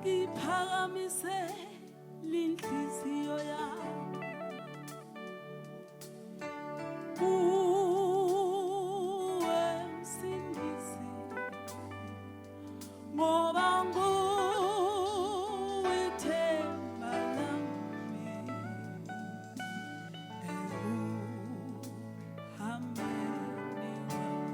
Ngiphakamise linhliziyo yami kuwe Msindisi, ngoba nguwe ithemba lami ekuhambeni kwami.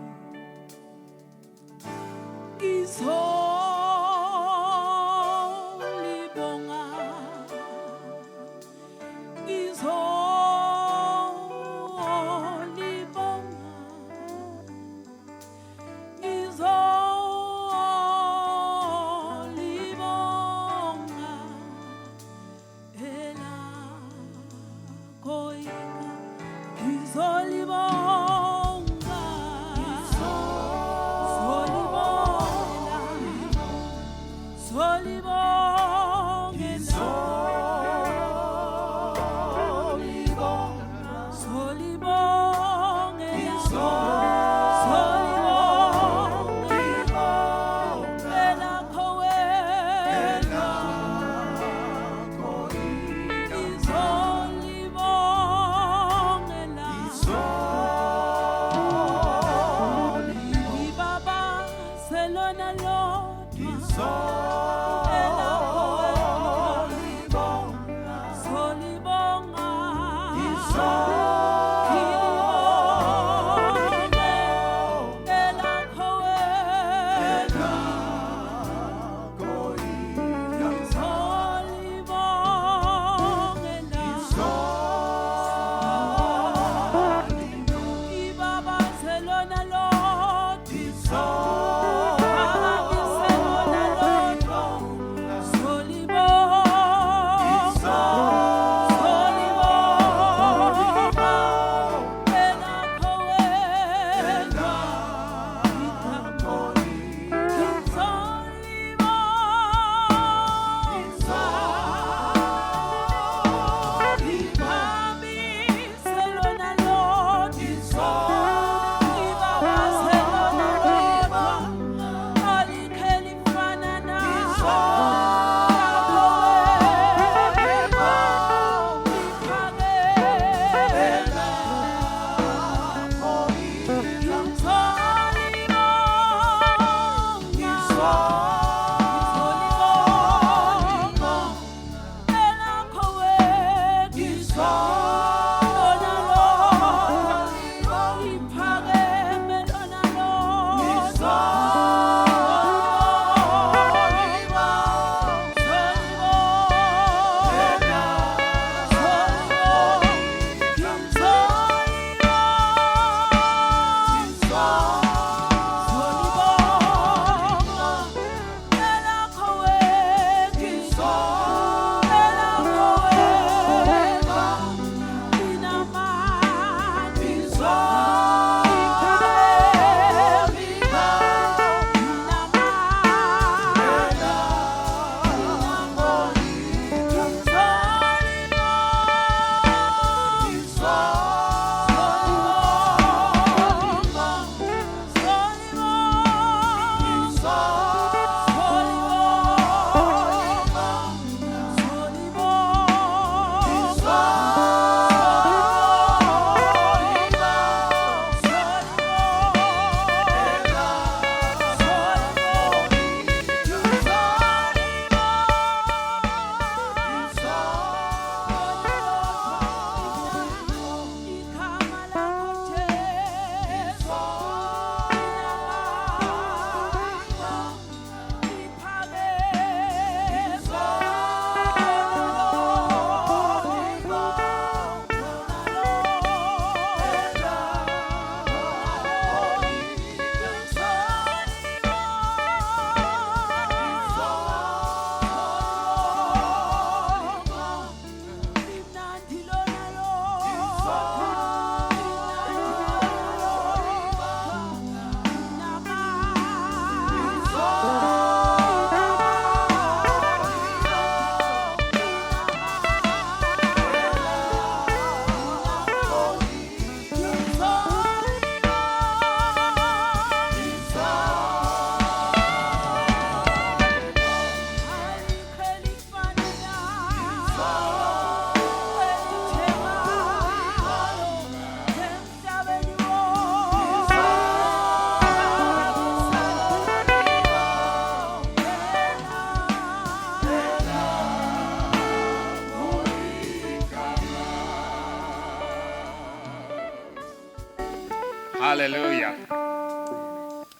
Hallelujah.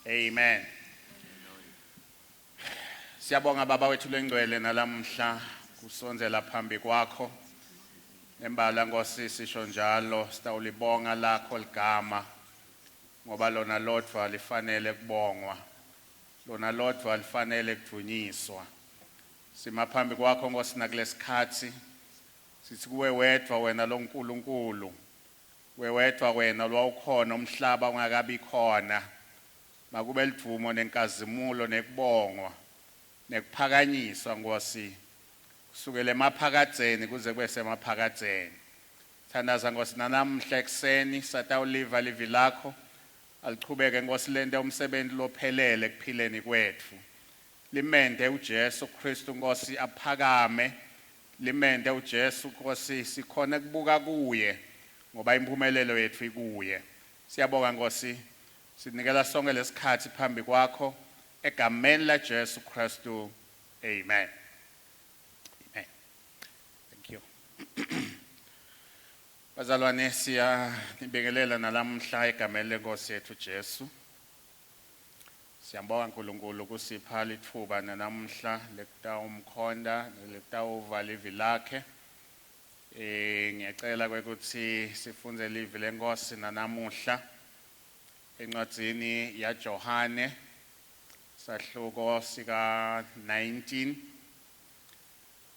Amen. Siyabonga baba wethu lengcwele nalamhla kusonzela phambi kwakho. Embala Nkosi sisho njalo sitawulibonga lakho ligama ngoba lona lodwa lifanele kubongwa. Lona lodwa lifanele kudunyiswa. Sima phambi kwakho Nkosi nakulesikhathi sithi kuwe wedwa wena lo nkulunkulu. Wewedwa wena lwawukhona umhlaba ungakabi khona. Makube lidumo nenkazimulo nekubongwa nekuphakanyiswa Nkosi kusukela emaphakadzeni kuze kube semaphakadzeni. Thandaza Nkosi namhla ekseni satawuliva livi lakho aliqhubeke Nkosi lento umsebenzi lophelele kuphileni kwethu. Limende uJesu Kristu Nkosi aphakame. Limende uJesu Nkosi sikhona kubuka kuye ngoba impumelelo yethu ikuye. Siyabonga Nkosi sinikela sonke lesikhathi phambi kwakho egameni la Jesu Kristu. Amen. Amen. Thank you. Bazalwane siyanibingelela nalamhla egameni lenkosi yethu Jesu. Siyambonga uNkulunkulu kusipha lithuba namhla lekutawumkhonda lekutawuvala ivi lakhe. Ngiyacela ukuthi sifunze livi lenkosi namuhla encwadzini yaJohane sahluko sika 19.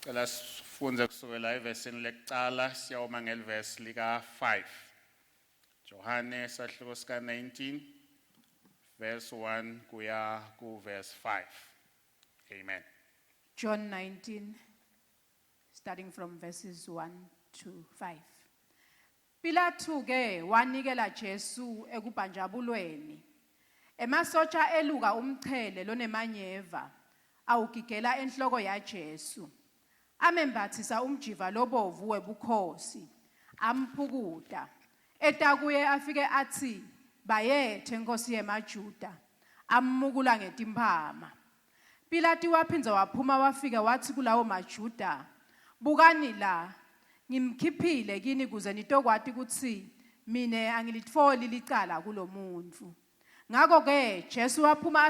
Cela sifunze kusukela evesini lekucala siyawoma ngelivesi lika 5. Johane sahluko sika 19 verse 1 kuya ku verse 5. Amen. John 19, starting from verses 1 to 5. Pilatu ke wanikela Jesu ekubhanjabulweni. Emasotsha eluka umchele lonemanyeva awugigela enhloko yaJesu. Amembathisa umjiva lobovu webukhosi. Amphukuda. Etakuye afike athi bayethe Nkosi yemaJuda. Ammukula ngetimphama. Pilati waphinza waphuma wafika wathi kulawo maJuda, bukani la, ngimkhiphile kini kuze nitokwati ukuthi mine angilitfoli licala kulomuntu. Ngako ke Jesu waphuma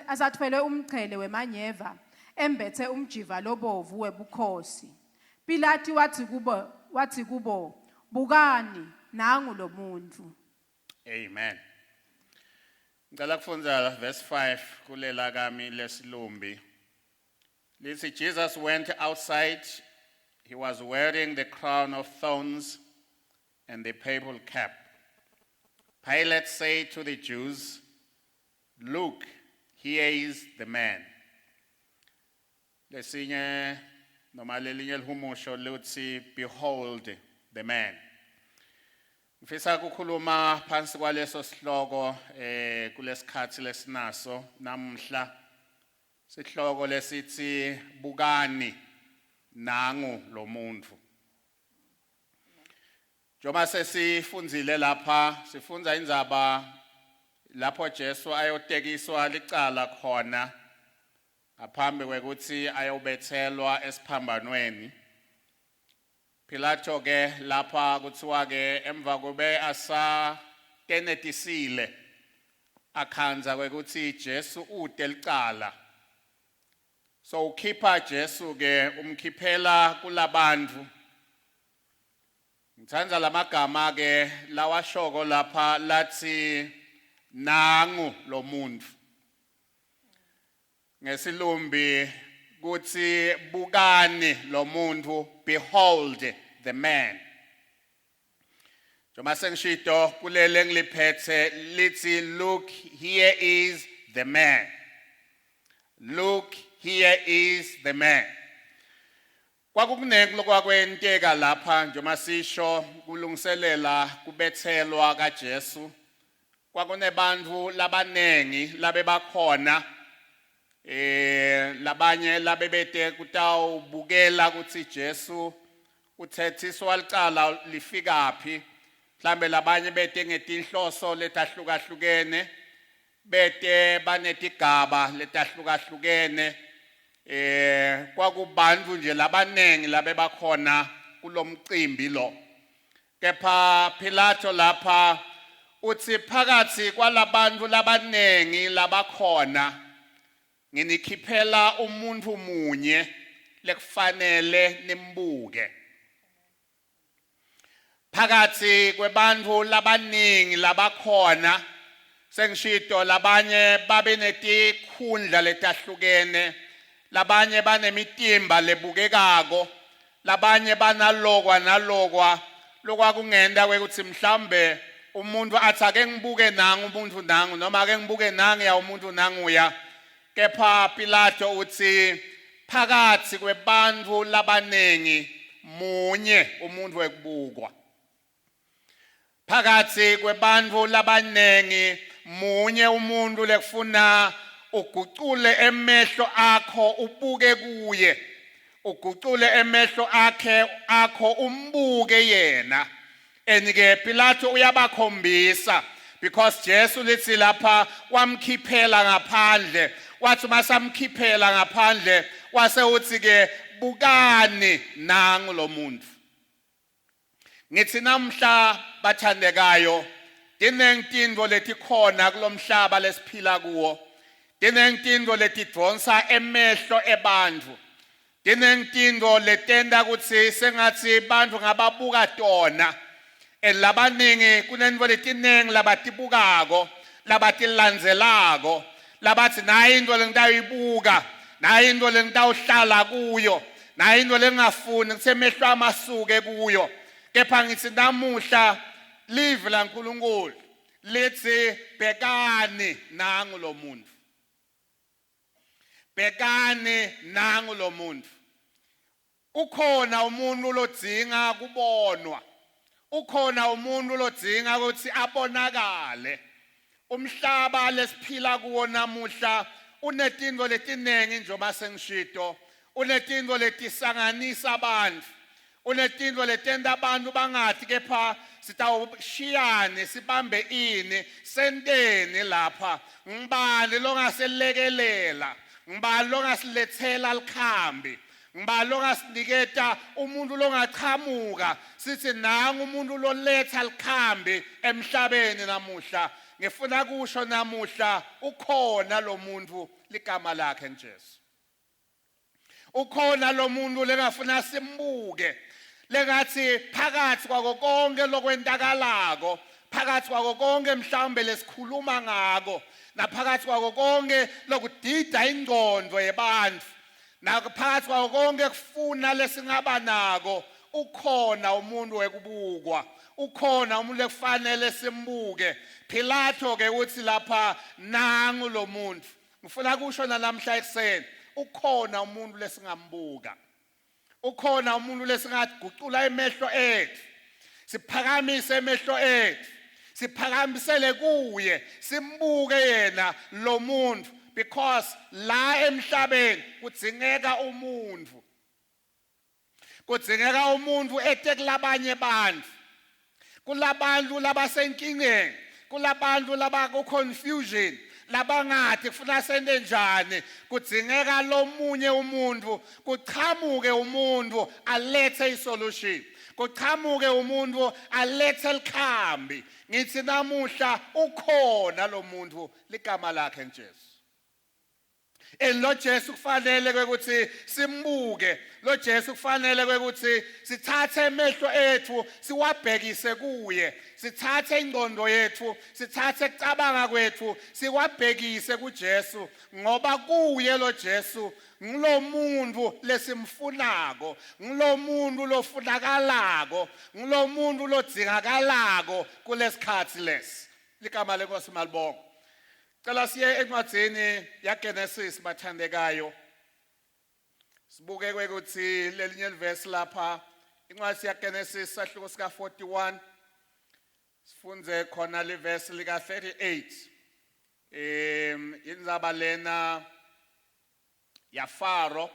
asathwele umchele wemanyeva embethe umjiva lobovu webukhosi. Pilati wathi kubo, bukani nangu lo muntu. Amen. Ngicela kufunda verse 5 kulela kami lesilumbi. Lithi Jesus went outside. He was wearing the crown of thorns and the purple cap. Pilate said to the Jews, "Look, here is the man." Lesinye noma lelinye lihumusho luthi behold the man. Ngifisa ukukhuluma phansi kwaleso sihloko kulesikhathi lesinaso namhla. Sihloko lesithi bukani nangu lo muntu. Njoba sesifunzile lapha sifunza indzaba lapho Jesu ayotekiswa licala khona ngaphambi kwekuthi ayobethelwa esiphambanweni. Pilato ke lapha kuthiwa ke emva kube asatenetisile akhanza kwekuthi Jesu ude licala. So ukhipha Jesu ke umkhiphela kulabantu. Ngithanda lamagama ke lawashoko lapha lathi nangu lo muntu. Ngesilumbi kuthi bukani lo muntu, behold the man. Njoba sengishito kulele ngiliphethe lithi look, here is the man. Look, here is the man. Kwakukunengi lokwakwenteka lapha njoba sisho kulungiselela kubethelwa kaJesu. Kwakunebantu labanengi labe bakhona. Labanye labebete kutawubukela ukuthi Jesu uthethiswa licala lifikaphi. Mhlambe labanye bete ngetinhloso letahlukahlukene. Bete banetigaba letahlukahlukene. Kwakubantu nje labanengi labe bakhona kulomcimbi lo. Kepha Pilato lapha uthi phakathi kwalabantu labanengi labakhona nginikhiphela umuntu munye lekufanele nimbuke. Phakathi kwebantu labaningi labakhona sengishito labanye babe netikhundla letahlukene, labanye banemitimba lebukekako, labanye banalokwa lokwa kungenda kwekuthi mhlambe umuntu athi ake ngibuke nangu umuntu nangu noma ake ngibuke nangu umuntu nanguya. Kepha Pilato uthi phakathi kwebantu labanengi munye umuntu wekubukwa. Phakathi kwebantu labanengi munye umuntu lekufuna ugucule emehlo akho ubuke kuye, ugucule emehlo akho umbuke yena. Enike Pilato uyabakhombisa because Jesu lithi lapha wamkhiphela ngaphandle, wathi masamkhiphela ngaphandle wase uthi ke bukani nangu lo muntu. Ngithi namhla bathandekayo dinengitindvo letikhona kulomhlaba lesiphila kuwo, dinengitindvo letidvonsa emehlo ebantfu, dinengitindvo letenda kutsi sengatsi bantfu ngababuka tona. Labaningi kunentfo letinengi labatibukako, labatilandzelako, labathi nayi intfo lengitayibuka, nayi intfo lengitawuhlala kuyo, nayi intfo lengingafuni ngitse emehlo amasuke kuyo. Kepha ngithi namuhla live laNkulunkulu lithi bhekani nangu lo muntu, bhekani nangu lo muntu. Ukhona umuntu lodzinga kubonwa, ukhona umuntu lodzinga ukuthi abonakale. Umhlaba lesiphila kuwo namuhla unetintfo letinengi njengoba sengishito, unetintfo letisanganisa abantu, unetintfo letenda abantu bangathi kepha sitawushiyane sibambe ini senteni lapha, ngibani longaselekelela, ngibani longasilethela likhambi, ngibani longasiniketa umuntu longachamuka sithi nangu umuntu loletha likhambi emhlabeni namuhla. Ngifuna kusho namuhla ukhona lo muntu ligama lakhe njesu. Ukhona lo muntu lengafuna simbuke, lengathi phakathi kwako konke lokwentakalako, phakathi kwako konke mhlawumbe lesikhuluma ngako, naphakathi kwako konke lokudida ingqondo yebantfu, naphakathi kwako konke kufuna lesingaba nako, ukhona umuntu wekubukwa, ukhona umuntu lekufanele simbuke. Pilato ke uthi lapha nangu lo muntu. Ngifuna kusho namhla ekuseni ukhona umuntu lesingambuka, ukhona umuntu lesingagucula emehlo ethu, siphakamise emehlo ethu, siphakamisele kuye, simbuke yena lo muntu, because la emhlabeni kudzingeka umuntu, kudzingeka umuntu etekulabanye bantu, kulabantu labasenkingeni, kulabantu labaku-confusion, labangathi kufuna sente njani. Kudzingeka lo munye umuntu, kuchamuke umuntu alethe isolution, kuchamuke umuntu alethe likhambi. Ngithi namuhla ukhona lo muntu ligama lakhe njesu. Lo Jesu kufanele kwekuthi simbuke, lo Jesu kufanele kwekuthi sithathe emehlo ethu siwabhekise kuye, sithathe ingqondo yethu, sithathe kucabanga kwethu siwabhekise kuJesu, ngoba kuye lo Jesu ngilo muntu lesimfunako, ngilo muntu lofunakalako, ngilo muntu lodzingakalako kulesikhathi lesi. Ligama lenkosi malibonga. Cela siye encwadzini yaGenesis bathandekayo, sibuke kwekuthi lelinye livesi lapha incwadi yaGenesis sahluko sika 41 sifunze khona livesi lika 38. Indzaba lena ya Faro.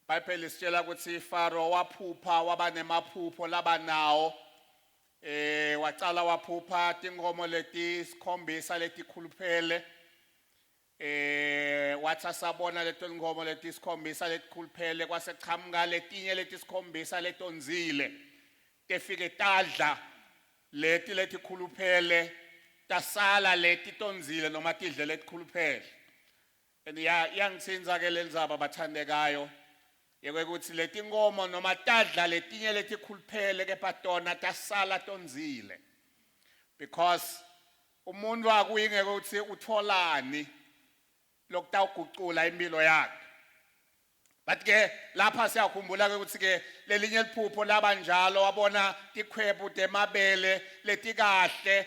iBhayibheli lisitshela ukuthi Faro waphupha, waba nemaphupho labanawo. Wacala waphupha tinkomo letisikhombisa letikhuluphele, wathi asabona leto tinkomo letisikhombisa letikhuluphele kwasechamuka letinye letisikhombisa letonzile, tefike tadla letikhuluphele tasala leti tonzile noma tidle letikhuluphele. And yangithinza ke lelizaba bathandekayo yekwekuthi leti ngomo noma tadla letinye letikhuluphele kepha tona tasala tonzile. Because umuntu akuyingeke ukuthi utholani lokutawugucula impilo yakhe. But ke lapha siyakhumbula ke ukuthi ke lelinye liphupho labanjalo wabona tikhwebu temabele letikahle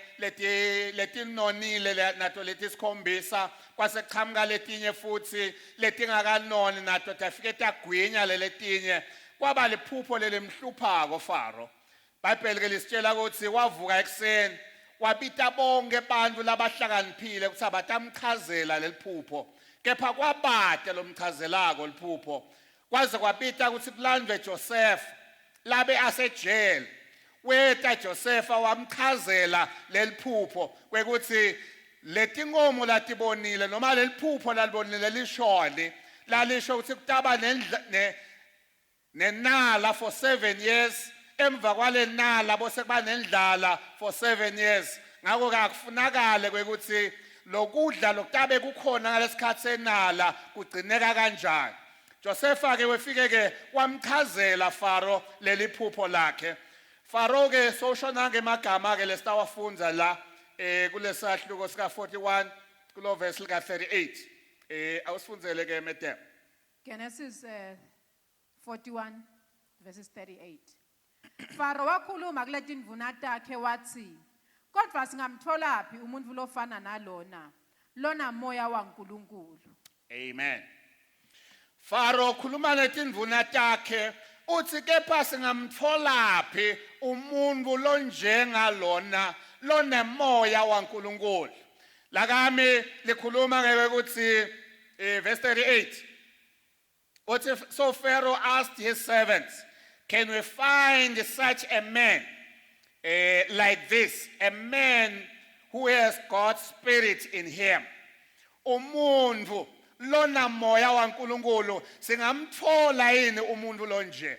letinonile nato letisikhombisa kwase qhamuka letinye futhi letingakanoni nato tafike tagwinya letinye kwaba liphupho lelemhluphako Faro. Bible ke lisitshela ukuthi wavuka ekseni wabita bonke abantu labahlakaniphile ukuthi abatamchazela leliphupho. Kepha kwabade lomchazelako liphupho kwaze kwabita ukuthi kulandwe Joseph labe asejele weta Joseph wamchazela leliphupho kwekuthi letingomo latibonile noma leliphupho lalibonile lishoni lalisho ukuthi kutaba nenala for 7 years emva kwalenala bose kuba nendlala for 7 years ngakho akufunakala kwekuthi lokudla lokutabe kukhona ngalesikhathi senala kugcineka kanjani. Josepha ke wefike ke wamchazela Faro leliphupho lakhe. Faro ke soshona ngemagama ke lesitawafunza la kulesahluko sika 41 kulo verse lika 38. Awusifunzele ke Mete. Genesis 41 verses 38. Faro wakhuluma kule tindvuna takhe wathi kodwa singamtholaphi umuntu lofana lona moya waNkulunkulu. Amen. Faro khuluma netindvuna takhe uthi kepha singamtholaphi umuntu lonjenga lona moya waNkulunkulu. Lakami likhuluma ngeke ukuthi verse 38 uthi so Pharaoh asked his servants, can we find such a man like this, a man who has God's spirit in him? Umuntu lona moya waNkulunkulu singamthola yini umuntu lonje?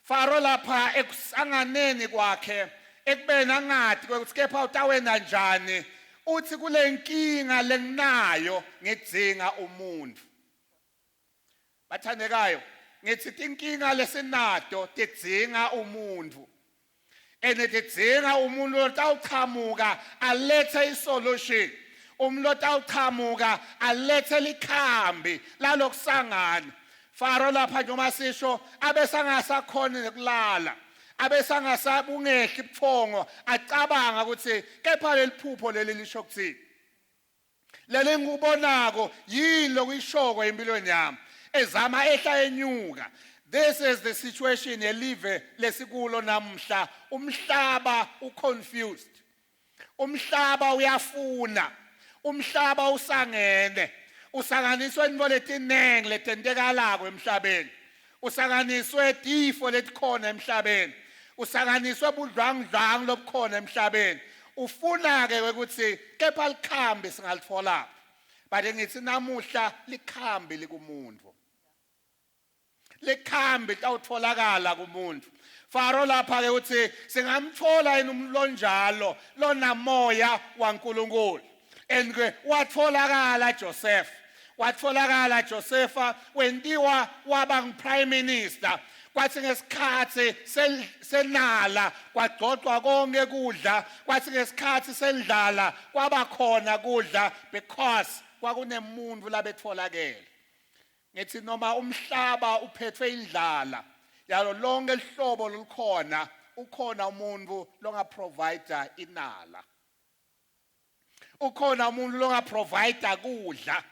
Faro lapha ekusanganeni kwakhe ekubeni angathi ukuthi kepha utawena njani uthi kule nkinga lenginayo ngidzinga umuntu. Bathandekayo ngithi inkinga lesinato tidzinga umuntu. Enedzinga umuntu lotawuqhamuka alethe isolution. Umuntu lotawuqhamuka alethe likhambi lalokusangana. Faro lapha noma sisho abesangasakhona nekulala. Abesangasabungehli ibuthongo acabanga ukuthi kepha leliphupho leli lisho kuthini. Leli ngubonako yini lokuyishoko empilweni yami ezama ehla enyuka. This is the situation elive lesikulo namhla. Umhlaba uconfused. Umhlaba uyafuna. Umhlaba usangene. Usanganiswe into letinenge letentekalako emhlabeni. Usanganiswe tifo letikhona emhlabeni. Usanganiswe budlwangudlwangu lobukhona emhlabeni. Ufuna ke ukuthi kepha likhambi singalithola. But ngithi namuhla likhambi likumuntu. Lekhambi tawutholakala kumuntu. Faro lapha ke uthi singamthola yini umuntu lonjalo lona moya waNkulunkulu. And ke watholakala Joseph. Watholakala Josepha wentiwa waba prime minister. Kwathi ngesikhathi senala kwagcotshwa konke kudla. Kwathi ngesikhathi sendlala kwaba khona kudla because kwakunemuntu labetholakele. Ngithi noma umhlaba uphethwe indlala yalo lonke ihlobo likhona ukhona umuntu longa provider inala. Ukhona umuntu longa provider kudla.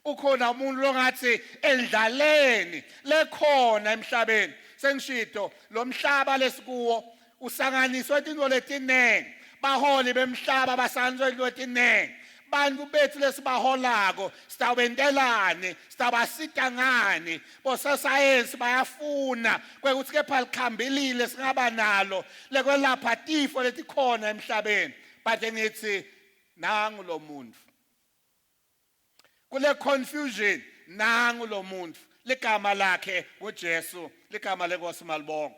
Ukhona umuntu longathi endlaleni lekhona emhlabeni. Sengishito lo mhlaba lesikuwo usanganiswe into letinenge. Baholi bemhlaba basanzwe into letinenge. Bantu bethu lesibaholako sitawbentelane sitawasita ngani bosasayensi bayafuna kwekuthi kepha likhambilile singaba nalo lekwelapha tifo letikhona emhlabeni. But ngithi nangu lo muntu kule confusion nangu lo muntu ligama lakhe uJesu ligama lenkosi malibonga.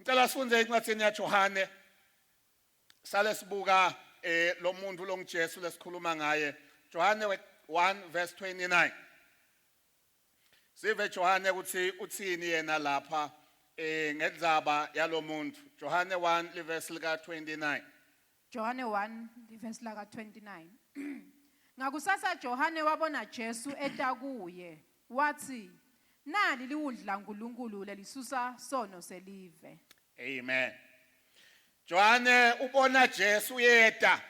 Ngicela sifunze incwadi yaJohane sale sibuka lo muntu lo ngiJesu lesikhuluma ngaye Johane 1 verse 29 Sive Johane ukuthi uthini yena lapha ngendzaba yalomuntu Johane 1 verse lika 29 Johane 1 verse laka 29 Ngakusasa Johane wabona Jesu etakuye wathi nali liwudla uNkulunkulu lelisusa sono selive Amen Johane ubona Jesu yeta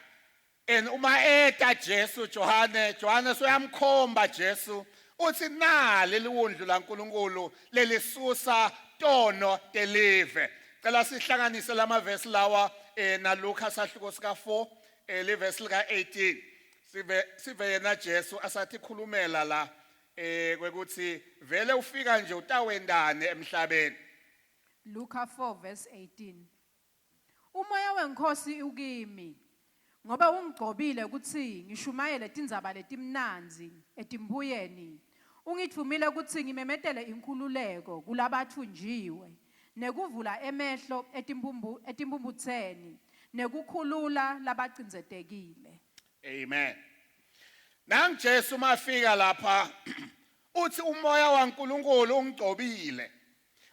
uma eta Jesu Johane soyamkhomba Jesu uthi nali liwudla laNkulunkulu lelisusa tono delive cela sihlanganise lama verse lawa na Luka sahluko sika 4 le verse lika 18 sive yena Jesu asathi khulumela la kwekuthi vele ufika nje utawendane emhlabeni Luka 4 verse 18 Umoya weNkosi ukimi ngoba ungigcobile ukuthi ngishumayele tindzaba letimnanzi etimbuyeni ungithumile ukuthi ngimemetele inkhululeko kulabathunjiwe nekuvula emehlo etimbumbutheni nekukhulula labacindzetekile Amen Nang Jesu mafika lapha uthi umoya waNkulunkulu ungigcobile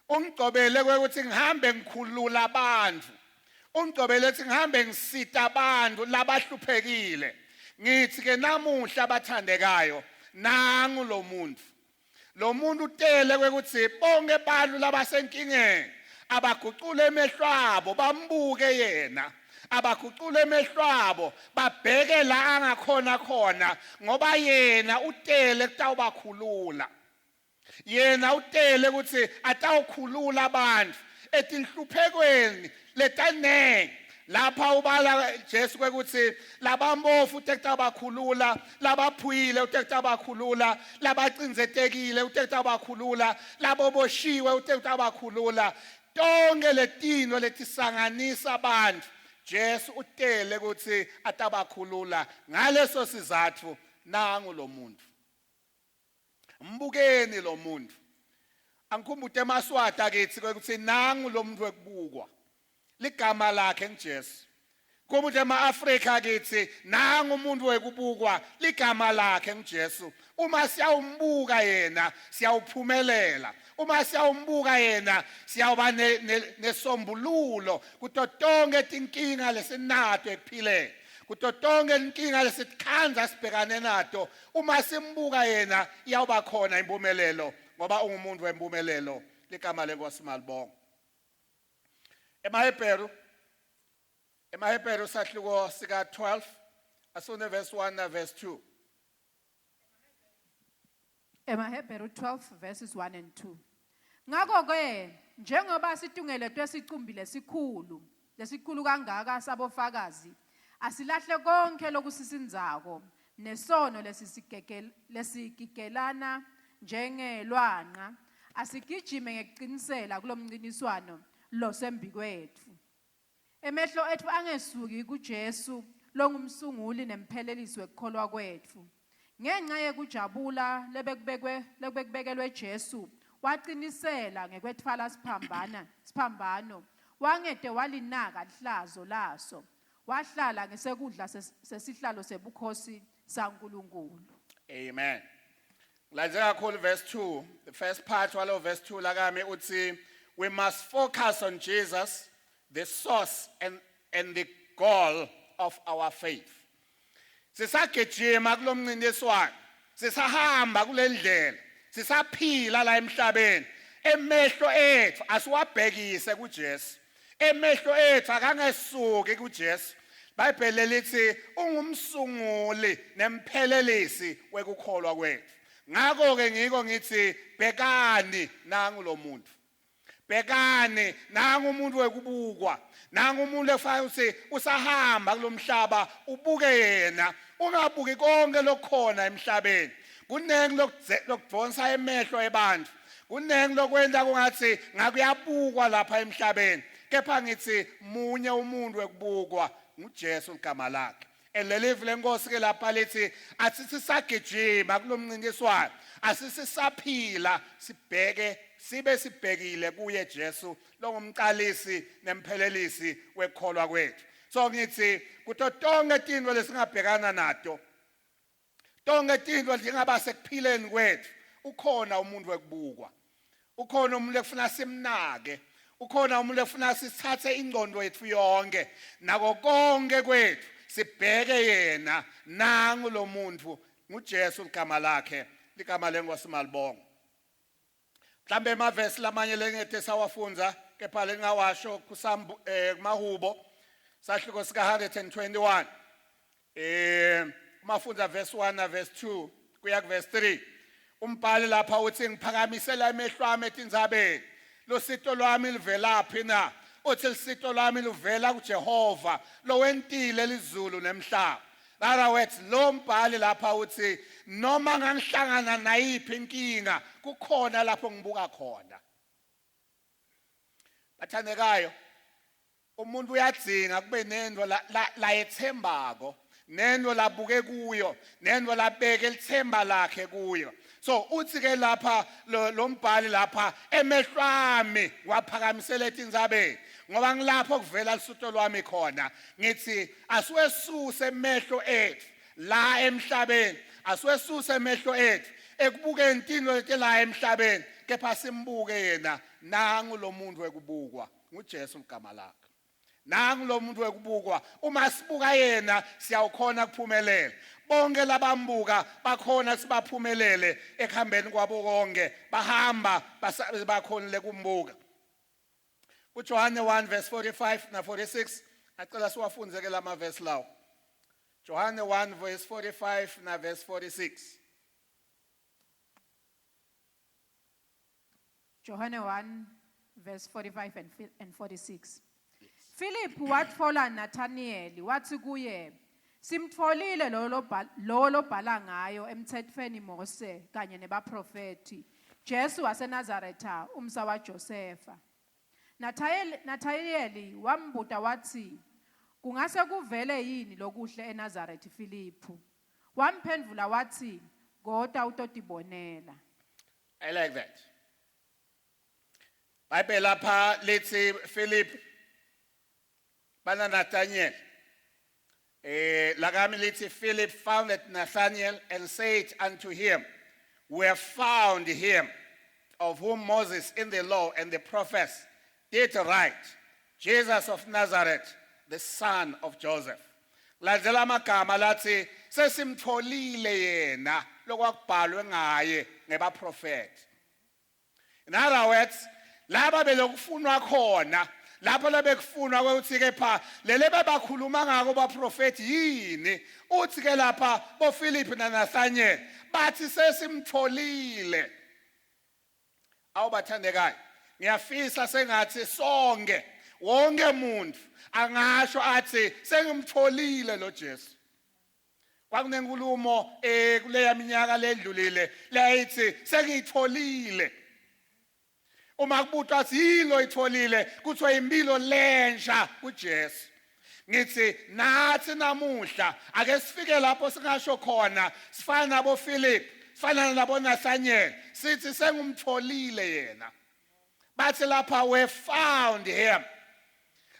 ungigcobele ukuthi ngihambe ngikhulula abantu ungigcobele ukuthi ngihambe ngisita abantu labahluphekile ngithi ke namuhla abathandekayo nangu lo muntu utele ukuthi bonke abantu labasenkingeni abaguqule emehlwabo bambuke yena abaguqule emehlwabo babheke la angakhona khona ngoba yena utele kutawubakhulula yena utele ukuthi atawukhulula abantu etinhluphekweni letanenge lapha ubala Jesu kwekuthi labambofu utekutabakhulula labaphuyile utekutabakhulula labacindzetekile utekutabakhulula laboboshiwe utekutabakhulula tonke letino letisanganisa abantu Jesu utele ukuthi atabakhulula ngaleso sizathu nangu lo muntu mbukeni lo muntu angikhumbute emaswati akithi ukuthi nangu lo muntu wekubukwa ligama lakhe ngiJesu kubuthi ema-Afrika akithi nangu umuntu wekubukwa ligama lakhe ngiJesu uma siyawumbuka yena siyawuphumelela uma siyawumbuka yena siyawuba nesombululo kuto tonke tinkinga lesinato ekuphileni kuto tonke inkinga lesikhanza sibhekane nato uma simbuka yena iyawuba khona impumelelo ngoba ungumuntu wempumelelo ligama lenkosi malibonga Emahebheru sahluko sika 12 asune verse 1 na verse 2 Emahebheru 12 verses 1 and 2 Ngakho-ke njengoba situngele twesicumbi lesikhulu kangaka sabofakazi asilahle konke lokusisinzako nesono lesigigelana njengelwanqa asigijime ngekuqinisela kulomncintiswano losembi kwethu emehlo ethu angesuki kuJesu longumsunguli nemphelelisi wekukholwa kwethu ngenxa yekujabula lebekubekelwe Jesu waqinisela ngekwethwala siphambano wangede walinaka lihlazo laso wahlala ngesekudla sesihlalo sebukhosi saNkulunkulu Amen Lazeka kakhulu verse 2 the first part walo verse 2 lakami uthi we must focus on Jesus the source and the goal of our faith Sisagijima kulomncintiswano sisahamba kulendlela sisaphila la emhlabeni emehlo ethu asiwabhekise kuJesu emehlo ethu akangesuki kuJesu iBhayibheli lithi ungumsunguli nemphelelisi wekukholwa kwethu ngakho ke ngiko ngithi bhekani nangu lo muntu bhekani nangu umuntu wekubukwa nangu umuntu efana ukuthi usahamba kulomhlaba ubuke yena ungabuki konke lokhona emhlabeni kunengi lokudonsa emehlo ebantu kunengi lokwenza kungathi ngakuyabukwa lapha emhlabeni kepha ngithi munye umuntu wekubukwa nguJesu igama lakhe elelive lenkosi ke lapha lithi asisagijima kulomncintiswano asisisaphila sibheke sibe sibhekile kuye Jesu longumqalisi nemphelelisi wekholwa kwethu So ngithi kuto tonke tintfo lesingabhekana nato, tonke tintfo njengaba sekuphileni kwethu, ukhona umuntu wekubukwa. Ukhona umuntu ekufuna simnake, ukhona umuntu ekufuna sithathe ingqondo yethu yonke, nako konke kwethu sibheke yena, nangu lo muntu nguJesu igama lakhe, ligama lenkosi Malibongwe. Mhlambe emavesi lamanye lengethe sawafunza kepha lengawasho kumahubo sahluko sika 121 mafunza verse 1 na verse 2 kuya ku verse 3 umbhali lapha uthi ngiphakamisela emehlo ami etindzabeni lo sito lwami livelaphi na uthi lisito lwami livela kuJehova lo wentile elizulu nemhlaba. Other words, lo mbhali lapha uthi noma ngangihlangana nayiphi inkinga kukhona lapho ngibuka khona. Bathandekayo, umuntu uyadzinga kube nento la ethembako, nento labuke kuyo, nento labeke lithemba lakhe kuyo. So uthi ke lapha lo mbhali lapha emehlo ami waphakamisela etindzabeni ngoba ngilapho kuvela lisuto lwami khona. Ngithi asiwesuse emehlo ethu la emhlabeni, asiwesuse emehlo ethu ekubukeni intino leti la emhlabeni, kepha simbuke yena, nangu lo muntu wekubukwa nguJesu igama lakhe. Nangu lo muntu wekubukwa, uma sibuka yena siyawukhona kuphumelela. Bonke labambuka bakhona sibaphumelele ekuhambeni kwabo konke, bahamba bakhonile kumbuka. uJohane 1 verse 45 na 46 acela siwafunze ke lama verse lawo. Johane 1 verse 45 na verse 46. Johane 1 verse 45 and 46. Philip watfola Nathaniel wathi kuye, simtfolile lo lobhala ngayo emthethweni Mose kanye nebaprofeti, Jesu waseNazaretha umsa waJosefa. Nathaniel wambuta wathi, kungase kuvele yini lokuhle eNazaretha Philiphu? Wamphendvula wathi, ngoda utotibonela. I like that. Bible lapha lithi Philip bana Nathaniel. Lagami lithi Philip found Nathaniel and said unto him, we have found him of whom Moses in the law and the prophets did write, Jesus of Nazareth, the son of Joseph. Landzela amagama lathi sesimtfolile yena lokwakubhalwe ngaye ngebaprofeti. In other words, laba belokufunwa khona, lapho labekufunwa ukuthi ke pha lele bebakhuluma ngako baprofeti yini, uthi ke lapha bo Philip na Nathaniel bathi sesimtfolile. Awubathandekayo, ngiyafisa sengathi sonke wonke umuntu angasho athi sengimtfolile lo Jesu. Kwakunenkulumo kuleya minyaka ledlulile layithi sengitfolile. Uma kubutwa athi yilo itfolile kuthiwa impilo lensha kuJesu. Ngithi nathi namuhla ake sifike lapho singasho khona sifana nabo Philip, sifana nabo Nathaniel, sithi sengumtfolile yena. Bathi lapha we found him.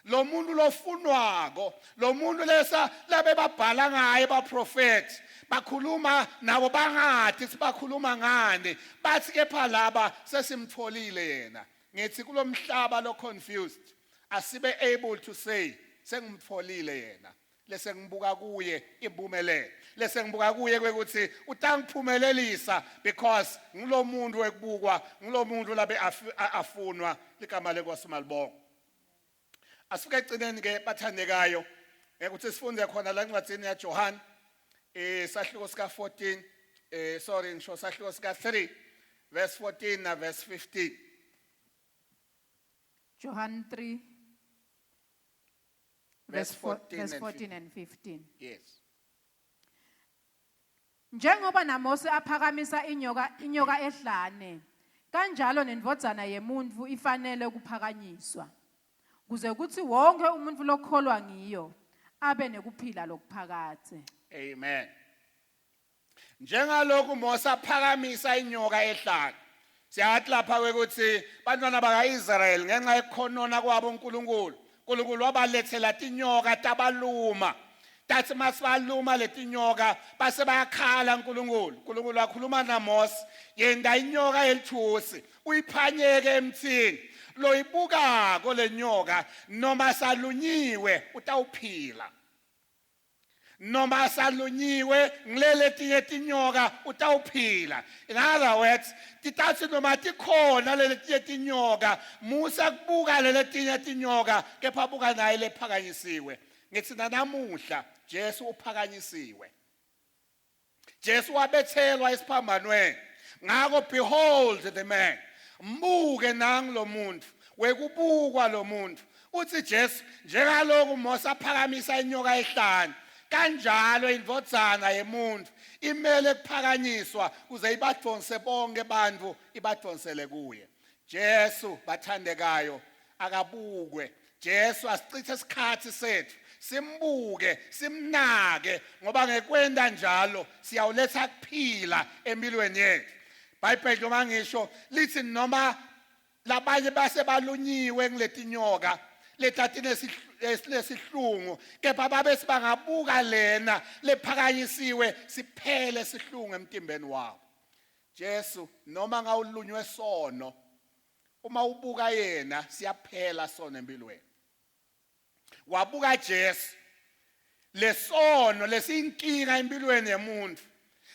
Lo muntu lofunwako, lo muntu lesa labe babhala ngaye baprofeti, bakhuluma nabo bangathi sibakhuluma ngani, bathi kepha laba sesimtfolile yena. Ngithi kulomhlaba lo confused, asibe able to say sengimtfolile yena. Lese ngibuka kuye impumelelo. Lese ngibuka kuye kwekuthi utangiphumelelisa because ngilo muntu wekubukwa, ngilo muntu labe afunwa ligama lenkosi Malibongwe. Asifike egcineni ke bathandekayo ukuthi sifunze khona la encwadini yaJohane sahluko sika 14 ngisho sahluko sika 3 verse 14 na verse 15. John 3 verse 14 and 15. Yes. Njengoba naMose aphakamisa inyoka ehlane, kanjalo nendvodzana yemuntu ifanele ukuphakanyiswa, kuze kuthi wonke umuntu lokholwa ngiyo abe nekuphila lokuphakade. Amen. Njengalokhu Mose aphakamisa inyoka ehlane, siyathi lapha ukuthi bantwana bakaIsrael ngenxa yokukhonona kwabo uNkulunkulu uNkulunkulu wabalethela tinyoka tabaluma tathi masibaluma letinyoka base bayakhala uNkulunkulu wakhuluma naMose yenda inyoka elithusi uyiphanyeke emthini loyibuka kolenyoka noma salunyiwe utawuphila noma salunyiwe ngilele tinye tinyoka utawuphila. In other words, titathi noma tikhona lele tinye tinyoka Musa kubuka lele tinye tinyoka kepha buka naye lephakanyisiwe. Ngithi namuhla Jesu uphakanyisiwe. Jesu wabethelwa esiphambanweni. Ngakho behold the man. Mbuke nang lo muntu wekubukwa lo muntu. Uthi Jesu njengalokhu Mose aphakamisa inyoka ehlanu kanjalo indvodzana yemuntu imele kuphakanyiswa kuze ibadonse bonke bantfu ibadonsele kuye. Jesu bathandekayo akabukwe. Jesu asichithe isikhathi sethu simbuke simnake ngoba ngekwenda njalo siyawuletha kuphila empilweni yethu. Bible noma ngisho lithi noma labanye base balunyiwe ngiletinyoka lethathine lesihlungu kepha babe sibangabuka lena lephakanyisiwe siphele sihlungu emtimbeni wawo. Jesu noma ngawulunywe sono uma ubuka yena siyaphela sono empilweni. Wabuka Jesu lesono lesiyinkinga empilweni yemuntu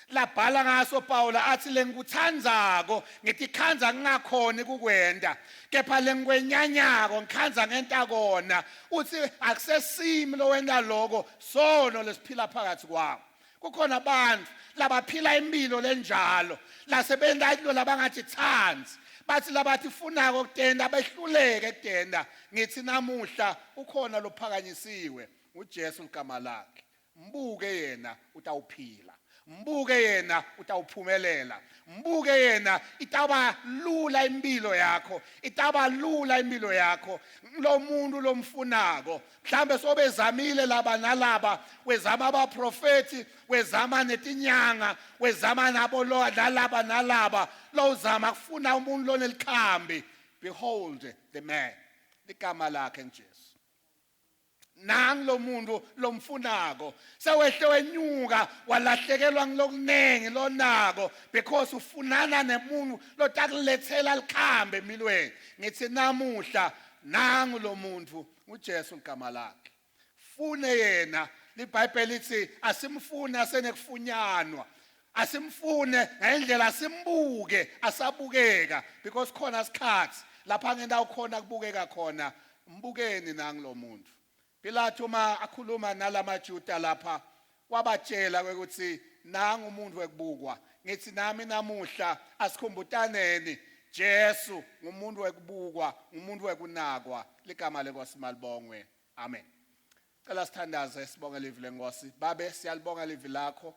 labhala ngaso Paul athi lengikuthandzako ngikhanza ngingakhoni kukwenda kepha lengikwenyanyako ngikhanza ngenta kona uthi akusesimi lo wenda lokho sono lesiphila phakathi kwawo. Kukhona abantu labaphila impilo lenjalo lasebenda into labangathi thanzi bathi labathi funako ukutenda behluleke ukutenda. Ngithi namuhla ukhona lophakanyisiwe uJesu igama lakhe. Mbuke yena utawuphila. Mbuke yena utawuphumelela. Mbuke yena itaba lula impilo yakho. Itaba lula impilo yakho. Lo muntu lomfunako. Mhlambe sobezamile laba nalaba wezama abaprofeti wezama netinyanga wezama nabo lo nalaba nalaba lo zama kufuna umuntu lo nelikhambi. Behold the man. Igama lakhe nje. Nang lo muntu lomfunako sewehle wenyuka walahlekelwa ngilokunengi lonako because ufunana nemuntu lotakulethela likhambe emilweni. Ngithi namuhla nangu lo muntu uJesu igama lakhe. Fune yena. IBhayibheli lithi asimfune asenekufunyanwa. Asimfune ngendlela simbuke asabukeka because khona isikhathi lapha ngendawo khona kubukeka khona. Mbukeni nangu lo muntu. Pilato uma akhuluma nalamaJuda lapha wabatshela ukuthi nangu umuntu wekubukwa. Ngithi nami namuhla asikhumbutaneni Jesu ngumuntu wekubukwa ngumuntu wekunakwa. Ligama leNkosi malibongwe. Amen. Cela sithandaze sibonge livi leNkosi. Babe siyalibonga livi lakho.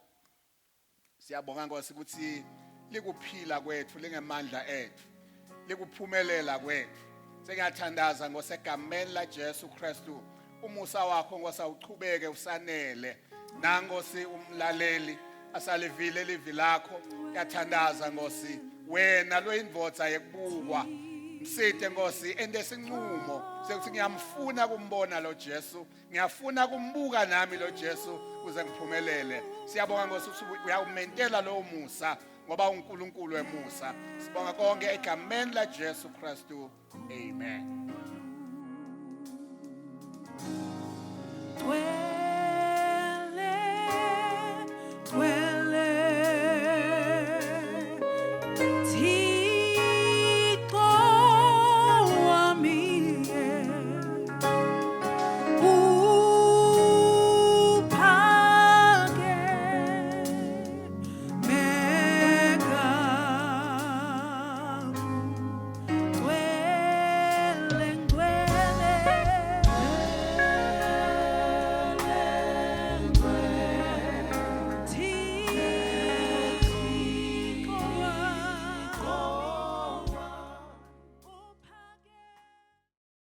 Siyabonga Nkosi ukuthi likuphila kwethu lingemandla ethu. Likuphumelela kwethu. Sengiyathandaza ngosegameni la Jesu Kristu. Umusa wakho Nkosi awuchubeke usanele. Nangosi umlaleli asalivile livi lakho. Ngiyathandaza Nkosi wena lo indvodza yekubukwa. Msithe Nkosi ende sinqumo sekuthi ngiyamfuna kumbona lo Jesu. Ngiyafuna kumbuka nami lo Jesu kuze ngiphumelele. Siyabonga Nkosi uyawumentela lo musa ngoba uNkulunkulu wemusa. Sibonga konke egameni la Jesu Kristu. Amen.